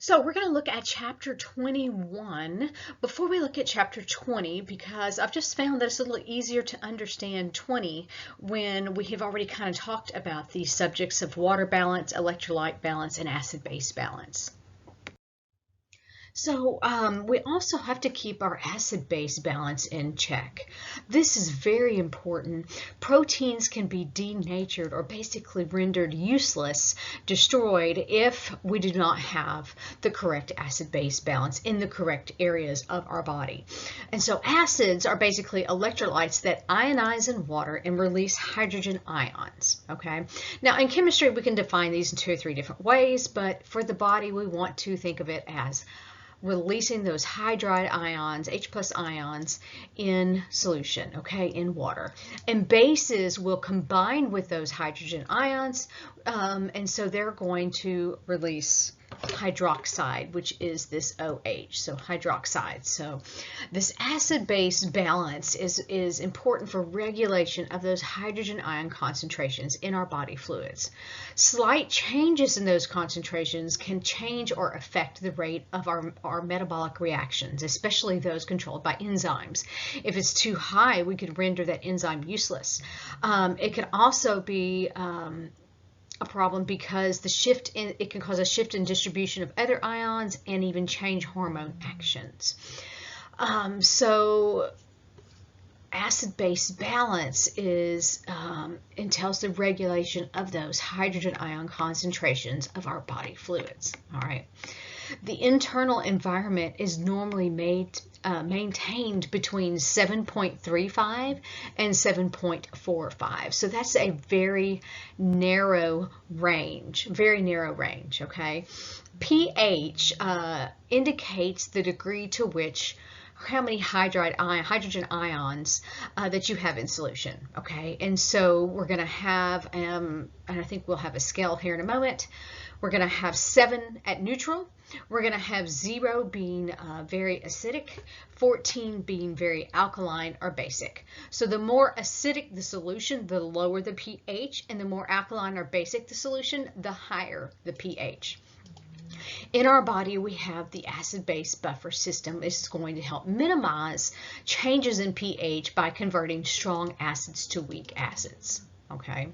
So we're going to look at chapter 21 before we look at chapter 20, because I've just found that it's a little easier to understand 20 when we have already kind of talked about these subjects of water balance, electrolyte balance, and acid-base balance. So we also have to keep our acid-base balance in check. This is very important. Proteins can be denatured or basically rendered useless, destroyed, if we do not have the correct acid-base balance in the correct areas of our body. And so acids are basically electrolytes that ionize in water and release hydrogen ions. Okay. Now in chemistry we can define these in 2 or 3 different ways, but for the body we want to think of it as releasing those hydride ions, H+ ions, in solution, okay, in water. And bases will combine with those hydrogen ions, and so they're going to release hydroxide, which is this OH, so hydroxide. So this acid-base balance is important for regulation of those hydrogen ion concentrations in our body fluids. Slight changes in those concentrations can change or affect the rate of our metabolic reactions, especially those controlled by enzymes. If it's too high, we could render that enzyme useless. It can also be a problem because it can cause a shift in distribution of other ions and even change hormone actions. So acid-base balance entails the regulation of those hydrogen ion concentrations of our body fluids. All right. The internal environment is normally maintained between 7.35 and 7.45. So that's a very narrow range, okay? pH indicates the degree to which how many hydrogen ions that you have in solution, okay? And so we're going to have, and I think we'll have a scale here in a moment, we're going to have 7 at neutral. We're going to have 0 being very acidic, 14 being very alkaline or basic. So the more acidic the solution, the lower the pH, and the more alkaline or basic the solution, the higher the pH. In our body, we have the acid-base buffer system. This is going to help minimize changes in pH by converting strong acids to weak acids, okay?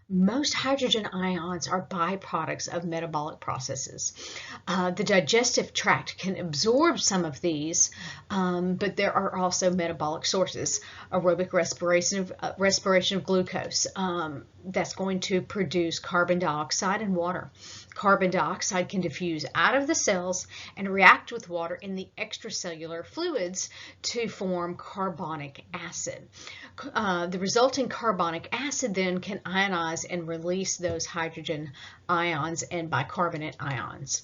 Most hydrogen ions are byproducts of metabolic processes. The digestive tract can absorb some of these, but there are also metabolic sources. Aerobic respiration of glucose, that's going to produce carbon dioxide and water. Carbon dioxide can diffuse out of the cells and react with water in the extracellular fluids to form carbonic acid. The resulting carbonic acid then can ionize and release those hydrogen ions and bicarbonate ions.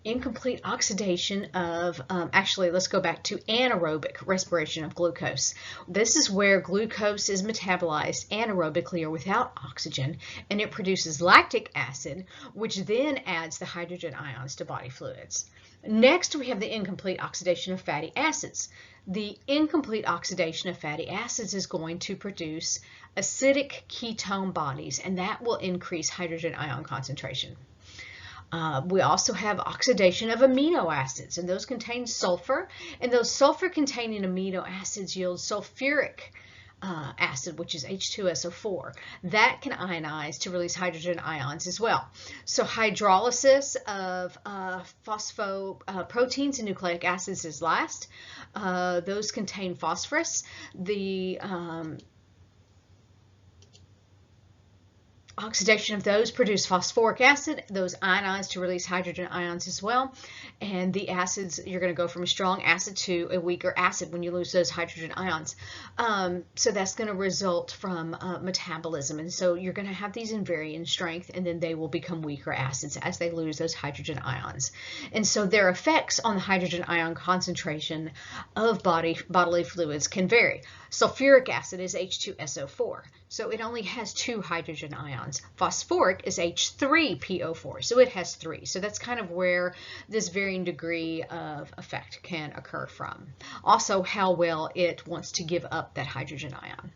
Incomplete oxidation of, actually let's go back to anaerobic respiration of glucose. This is where glucose is metabolized anaerobically or without oxygen, and it produces lactic acid, which then adds the hydrogen ions to body fluids. Next, we have the incomplete oxidation of fatty acids. The incomplete oxidation of fatty acids is going to produce acidic ketone bodies, and that will increase hydrogen ion concentration. We also have oxidation of amino acids, and those contain sulfur, and those sulfur-containing amino acids yield sulfuric acid, which is H2SO4. That can ionize to release hydrogen ions as well. So hydrolysis of phosphoproteins and nucleic acids is last. Those contain phosphorus. The oxidation of those produce phosphoric acid. Those ionize to release hydrogen ions as well. And the acids, you're going to go from a strong acid to a weaker acid when you lose those hydrogen ions. So that's going to result from metabolism. And so you're going to have these in varying strength, and then they will become weaker acids as they lose those hydrogen ions. And so their effects on the hydrogen ion concentration of bodily fluids can vary. Sulfuric acid is H2SO4, so it only has 2 hydrogen ions. Phosphoric is H3PO4, so it has 3. So that's kind of where this varying degree of effect can occur from. Also, how well it wants to give up that hydrogen ion.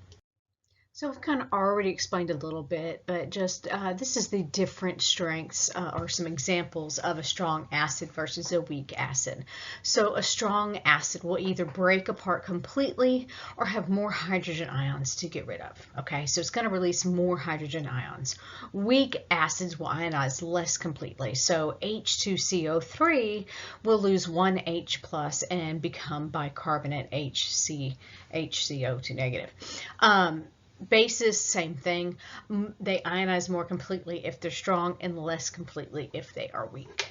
So I've kind of already explained a little bit, but just this is the different strengths or some examples of a strong acid versus a weak acid. So a strong acid will either break apart completely or have more hydrogen ions to get rid of. Okay, so it's going to release more hydrogen ions. Weak acids will ionize less completely. So H2CO3 will lose one H plus and become bicarbonate HCO2 negative. Bases, same thing. They ionize more completely if they're strong and less completely if they are weak.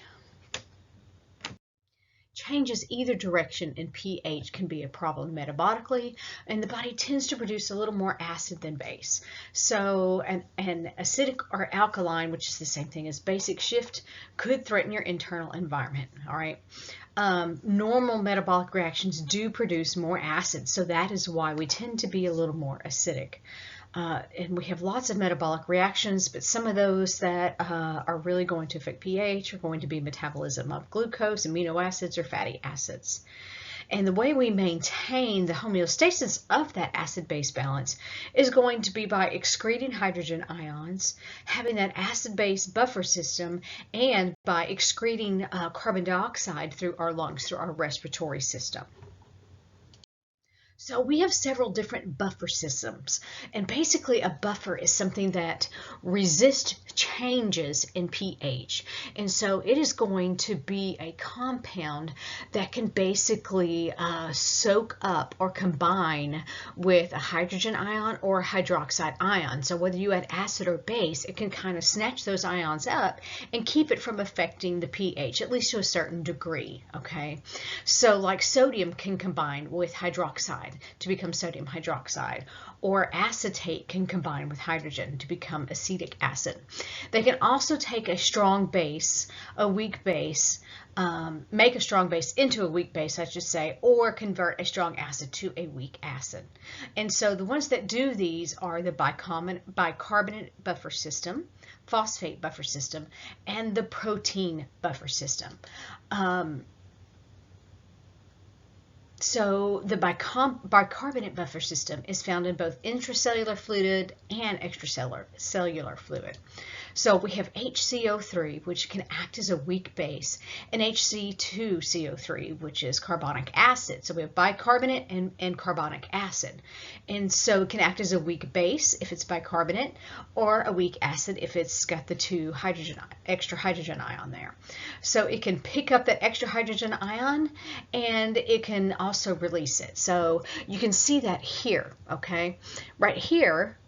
Changes either direction in pH can be a problem metabolically, and the body tends to produce a little more acid than base. So an acidic or alkaline, which is the same thing as basic shift, could threaten your internal environment. All right. Normal metabolic reactions do produce more acid, so that is why we tend to be a little more acidic. And we have lots of metabolic reactions, but some of those that are really going to affect pH are going to be metabolism of glucose, amino acids, or fatty acids. And the way we maintain the homeostasis of that acid-base balance is going to be by excreting hydrogen ions, having that acid-base buffer system, and by excreting carbon dioxide through our lungs, through our respiratory system. So we have several different buffer systems, and basically a buffer is something that resists changes in pH, and so it is going to be a compound that can basically soak up or combine with a hydrogen ion or a hydroxide ion. So whether you add acid or base, it can kind of snatch those ions up and keep it from affecting the pH, at least to a certain degree, okay? So like sodium can combine with hydroxide to become sodium hydroxide, or acetate can combine with hydrogen to become acetic acid. They can also take a strong base, a weak base, make a strong base into a weak base, I should say, or convert a strong acid to a weak acid. And so the ones that do these are the bicarbonate buffer system, phosphate buffer system, and the protein buffer system. So the bicarbonate buffer system is found in both intracellular fluid and extracellular fluid. So we have HCO3, which can act as a weak base, and HC2CO3, which is carbonic acid. So we have bicarbonate and carbonic acid. And so it can act as a weak base if it's bicarbonate, or a weak acid if it's got the extra hydrogen ion there. So it can pick up that extra hydrogen ion, and it can also release it. So you can see that here, okay? Right here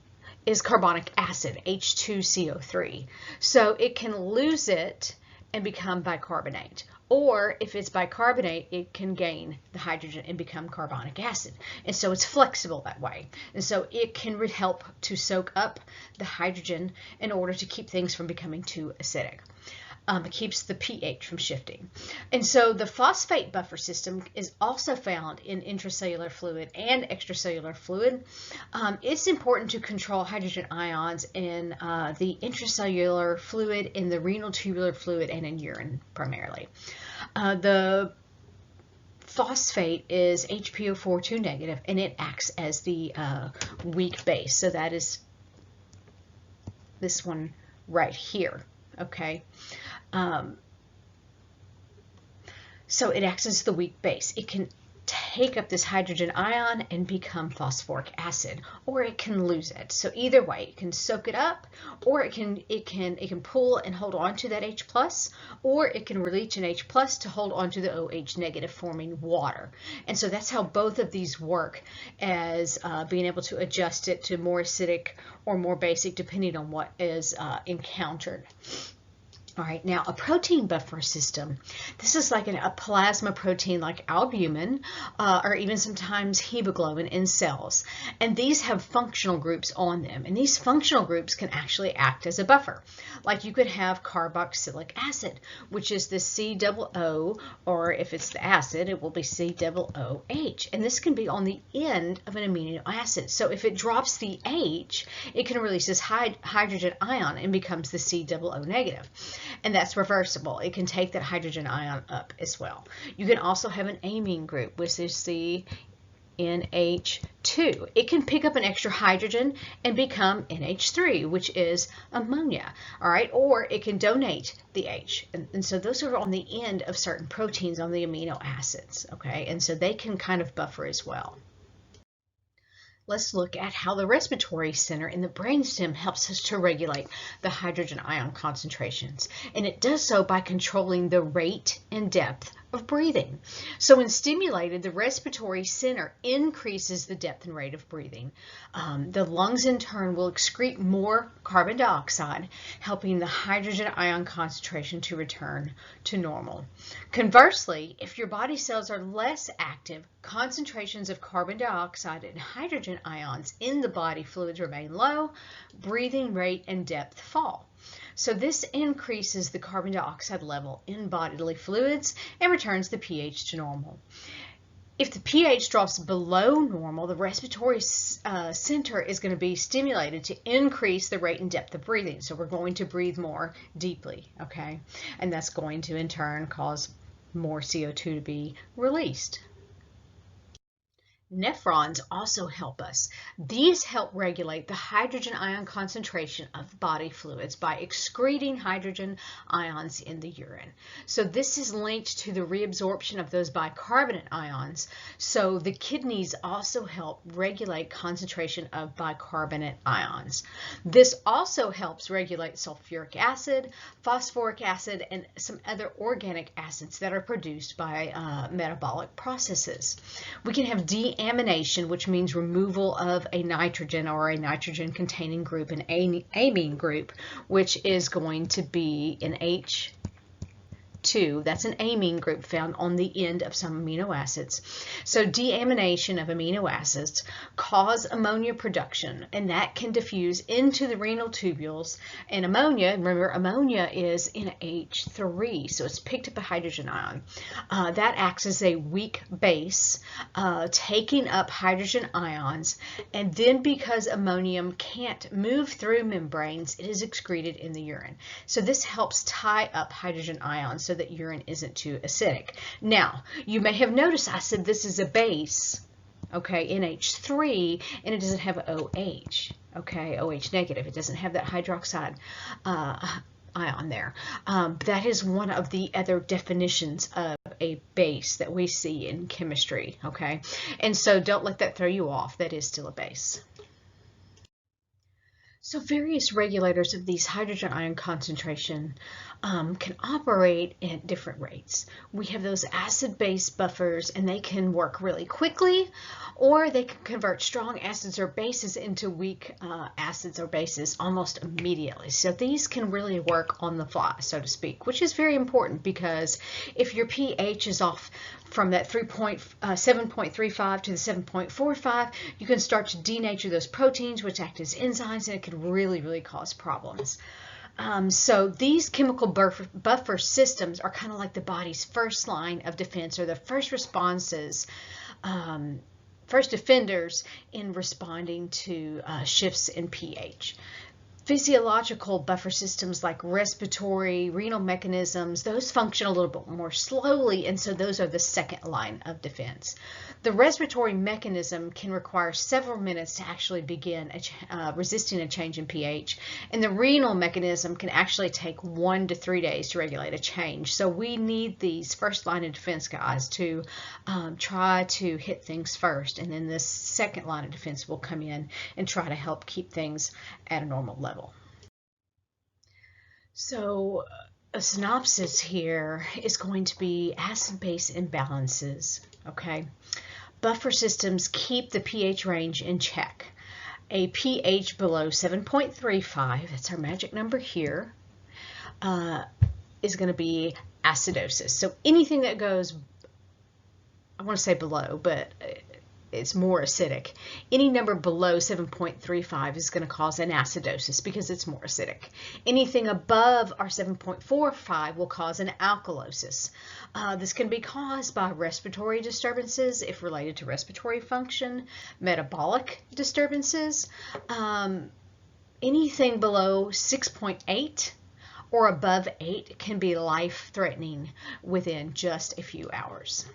is carbonic acid, H2CO3. So it can lose it and become bicarbonate. Or if it's bicarbonate, it can gain the hydrogen and become carbonic acid. And so it's flexible that way. And so it can help to soak up the hydrogen in order to keep things from becoming too acidic. It keeps the pH from shifting. And so the phosphate buffer system is also found in intracellular fluid and extracellular fluid. It's important to control hydrogen ions in the intracellular fluid, in the renal tubular fluid, and in urine primarily. The phosphate is HPO4 negative, and it acts as the weak base. So that is this one right here, okay? So it acts as the weak base. It can take up this hydrogen ion and become phosphoric acid, or it can lose it. So either way, it can soak it up, or it can pull and hold on to that H plus, or it can release an H plus to hold on to the OH negative, forming water. And so that's how both of these work, as being able to adjust it to more acidic or more basic, depending on what is encountered. All right, now a protein buffer system. This is like a plasma protein like albumin, or even sometimes hemoglobin in cells. And these have functional groups on them. And these functional groups can actually act as a buffer. Like you could have carboxylic acid, which is the COO, or if it's the acid, it will be COOH. And this can be on the end of an amino acid. So if it drops the H, it can release this hydrogen ion and becomes the COO negative. And that's reversible. It can take that hydrogen ion up as well. You can also have an amine group, which is the NH2. It can pick up an extra hydrogen and become NH3, which is ammonia, all right? Or it can donate the H. And so those are on the end of certain proteins on the amino acids, okay? And so they can kind of buffer as well. Let's look at how the respiratory center in the brainstem helps us to regulate the hydrogen ion concentrations. And it does so by controlling the rate and depth of breathing. So when stimulated, the respiratory center increases the depth and rate of breathing. The lungs in turn will excrete more carbon dioxide, helping the hydrogen ion concentration to return to normal. Conversely, if your body cells are less active, concentrations of carbon dioxide and hydrogen ions in the body fluids remain low, breathing rate and depth fall. So this increases the carbon dioxide level in bodily fluids and returns the pH to normal. If the pH drops below normal, the respiratory center is going to be stimulated to increase the rate and depth of breathing. So we're going to breathe more deeply, okay? And that's going to in turn cause more CO2 to be released. Nephrons also help us. These help regulate the hydrogen ion concentration of body fluids by excreting hydrogen ions in the urine. So this is linked to the reabsorption of those bicarbonate ions. So the kidneys also help regulate concentration of bicarbonate ions. This also helps regulate sulfuric acid, phosphoric acid, and some other organic acids that are produced by metabolic processes. We can have deamination, which means removal of a nitrogen or a nitrogen containing group, an amine group, which is going to be an H2. That's an amine group found on the end of some amino acids. So deamination of amino acids cause ammonia production, and that can diffuse into the renal tubules. And ammonia, remember, ammonia is in H3, so it's picked up a hydrogen ion. That acts as a weak base, taking up hydrogen ions, and then because ammonium can't move through membranes, it is excreted in the urine. So this helps tie up hydrogen ions so that urine isn't too acidic. Now, you may have noticed I said this is a base, okay, NH3, and it doesn't have OH, okay, OH negative. It doesn't have that hydroxide ion there. That is one of the other definitions of a base that we see in chemistry, okay? And so don't let that throw you off. That is still a base. So various regulators of these hydrogen ion concentration can operate at different rates. We have those acid-base buffers, and they can work really quickly, or they can convert strong acids or bases into weak acids or bases almost immediately. So these can really work on the fly, so to speak, which is very important, because if your pH is off from that 7.35 to the 7.45, you can start to denature those proteins, which act as enzymes, and it can really cause problems. So these chemical buffer systems are kind of like the body's first line of defense, or the first responses, first defenders in responding to shifts in pH. Physiological buffer systems like respiratory, renal mechanisms, those function a little bit more slowly, and so those are the second line of defense. The respiratory mechanism can require several minutes to actually begin resisting a change in pH, and the renal mechanism can actually take 1 to 3 days to regulate a change. So we need these first line of defense guys to try to hit things first, and then this second line of defense will come in and try to help keep things at a normal level. So a synopsis here is going to be acid-base imbalances, okay? Buffer systems keep the pH range in check. A pH below 7.35, that's our magic number here, is going to be acidosis. So anything that goes, I want to say below, but it's more acidic. Any number below 7.35 is going to cause an acidosis because it's more acidic. Anything above our 7.45 will cause an alkalosis. This can be caused by respiratory disturbances if related to respiratory function, metabolic disturbances. Anything below 6.8 or above 8 can be life-threatening within just a few hours.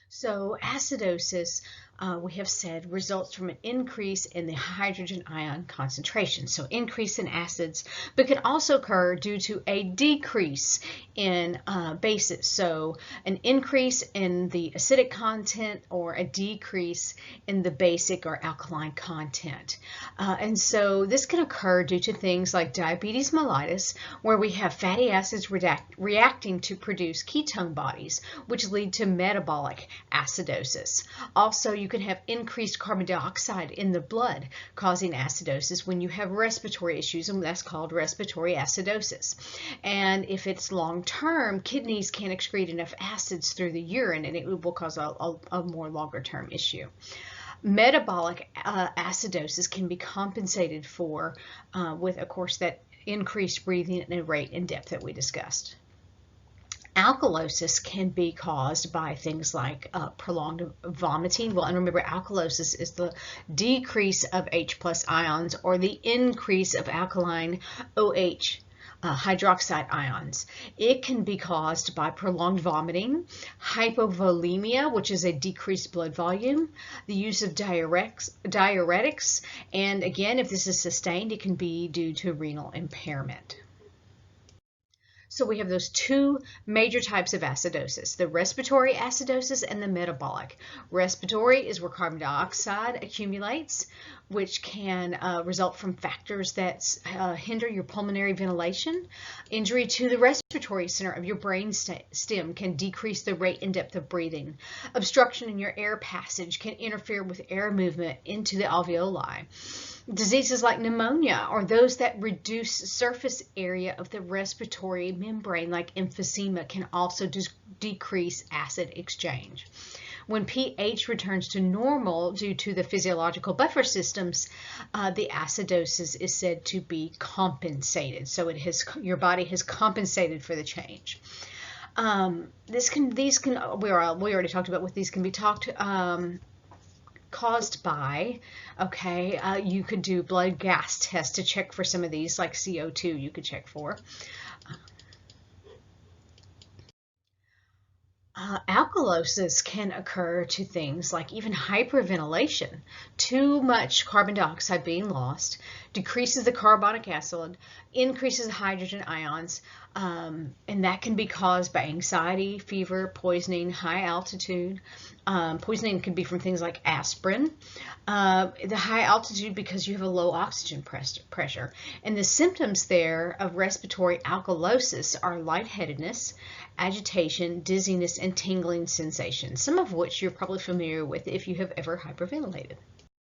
So acidosis, we have said, results from an increase in the hydrogen ion concentration. So increase in acids, but can also occur due to a decrease in bases. So an increase in the acidic content or a decrease in the basic or alkaline content. And so this can occur due to things like diabetes mellitus, where we have fatty acids reacting to produce ketone bodies, which lead to metabolic acidosis. Also, you can have increased carbon dioxide in the blood causing acidosis when you have respiratory issues, and that's called respiratory acidosis. And if it's long-term, kidneys can't excrete enough acids through the urine, and it will cause a more longer-term issue. Metabolic acidosis can be compensated for with, of course, that increased breathing and rate and depth that we discussed. Alkalosis can be caused by things like prolonged vomiting. Well, and remember, alkalosis is the decrease of H+ ions or the increase of alkaline OH hydroxide ions. It can be caused by prolonged vomiting, hypovolemia, which is a decreased blood volume, the use of diuretics, and again, if this is sustained, it can be due to renal impairment. So we have those two major types of acidosis, the respiratory acidosis and the metabolic. Respiratory is where carbon dioxide accumulates, which can result from factors that hinder your pulmonary ventilation. Injury to the respiratory center of your brain stem can decrease the rate and depth of breathing. Obstruction in your air passage can interfere with air movement into the alveoli. Diseases like pneumonia or those that reduce surface area of the respiratory membrane, like emphysema, can also decrease acid exchange. When pH returns to normal due to the physiological buffer systems, the acidosis is said to be compensated. So your body has compensated for the change. We already talked about what these can be caused by. You could do blood gas tests to check for some of these, like CO2 you could check for. Alkalosis can occur to things like even hyperventilation. Too much carbon dioxide being lost decreases the carbonic acid, increases the hydrogen ions, and that can be caused by anxiety, fever, poisoning, high altitude. Poisoning could be from things like aspirin. The high altitude because you have a low oxygen pressure. And the symptoms there of respiratory alkalosis are lightheadedness, agitation, dizziness, and tingling sensation, some of which you're probably familiar with if you have ever hyperventilated.